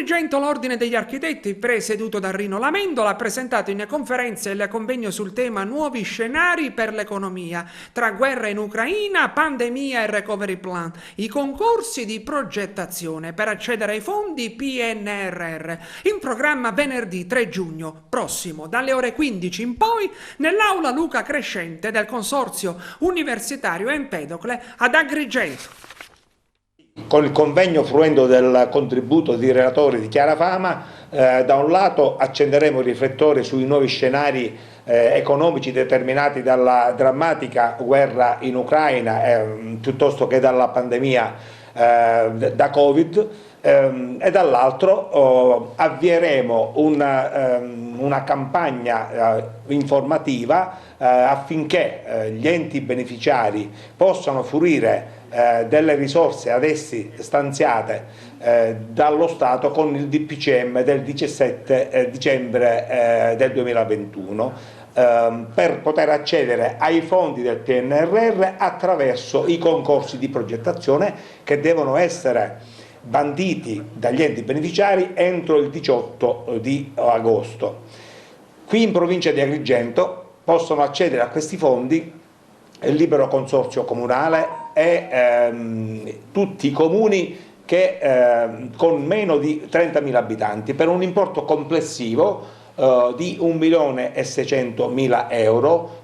Agrigento l'Ordine degli Architetti, presieduto da Rino Lamendola, ha presentato in conferenza il convegno sul tema Nuovi scenari per l'economia, tra guerra in Ucraina, pandemia e recovery plan, i concorsi di progettazione per accedere ai fondi PNRR, in programma venerdì 3 giugno prossimo, dalle ore 15 in poi, nell'aula Luca Crescente del Consorzio Universitario Empedocle ad Agrigento. Con il convegno, fruendo del contributo di relatori di chiara fama, da un lato accenderemo i riflettori sui nuovi scenari economici determinati dalla drammatica guerra in Ucraina piuttosto che dalla pandemia da Covid, e dall'altro avvieremo una campagna informativa affinché gli enti beneficiari possano fruire delle risorse ad essi stanziate dallo Stato con il DPCM del 17 dicembre del 2021 per poter accedere ai fondi del PNRR attraverso i concorsi di progettazione che devono essere banditi dagli enti beneficiari entro il 18 di agosto. Qui in provincia di Agrigento possono accedere a questi fondi il libero consorzio comunale e tutti i comuni che con meno di 30.000 abitanti per un importo complessivo di 1.600.000 euro,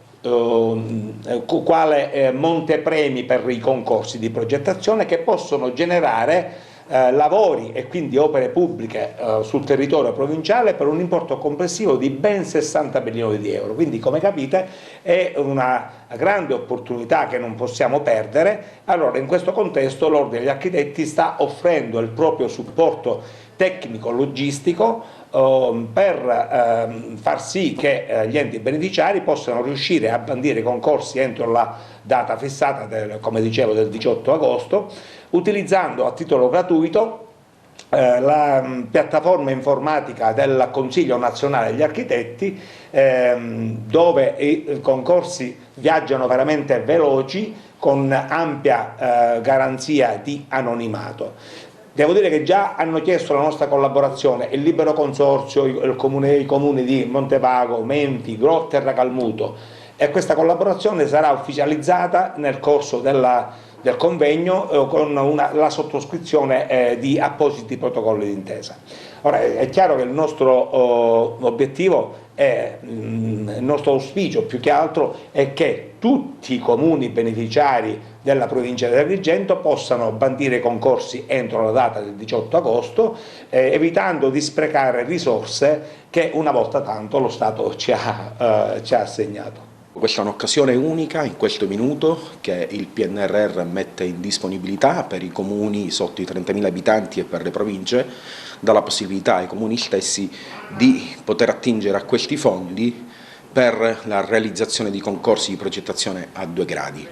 quale montepremi per i concorsi di progettazione che possono generare lavori e quindi opere pubbliche sul territorio provinciale per un importo complessivo di ben 60 milioni di euro. Quindi, come capite, è una grande opportunità che non possiamo perdere. Allora, in questo contesto l'Ordine degli Architetti sta offrendo il proprio supporto tecnico-logistico per far sì che gli enti beneficiari possano riuscire a bandire i concorsi entro la data fissata, come dicevo, del 18 agosto, utilizzando a titolo gratuito la piattaforma informatica del Consiglio Nazionale degli Architetti, dove i concorsi viaggiano veramente veloci con ampia garanzia di anonimato. Devo dire che già hanno chiesto la nostra collaborazione il libero consorzio, i comuni di Montevago, Menti, Gro, Terra Calmuto, e questa collaborazione sarà ufficializzata nel corso del convegno con la sottoscrizione di appositi protocolli d'intesa. Ora, è chiaro che il nostro obiettivo il nostro auspicio più che altro è che tutti i comuni beneficiari della provincia di Agrigento possano bandire concorsi entro la data del 18 agosto, evitando di sprecare risorse che una volta tanto lo Stato ci ha assegnato. Questa è un'occasione unica in questo minuto che il PNRR mette in disponibilità per i comuni sotto i 30.000 abitanti e per le province, dà la possibilità ai comuni stessi di poter attingere a questi fondi per la realizzazione di concorsi di progettazione a 2 gradi.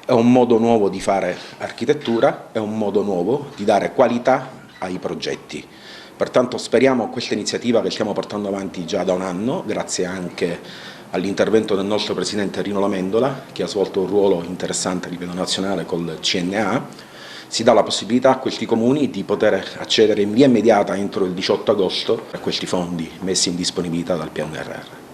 È un modo nuovo di fare architettura, è un modo nuovo di dare qualità ai progetti. Pertanto speriamo questa iniziativa che stiamo portando avanti già da un anno, grazie anche all'intervento del nostro Presidente Rino Lamendola, che ha svolto un ruolo interessante a livello nazionale col CNA, si dà la possibilità a questi comuni di poter accedere in via immediata entro il 18 agosto a questi fondi messi in disponibilità dal PNRR.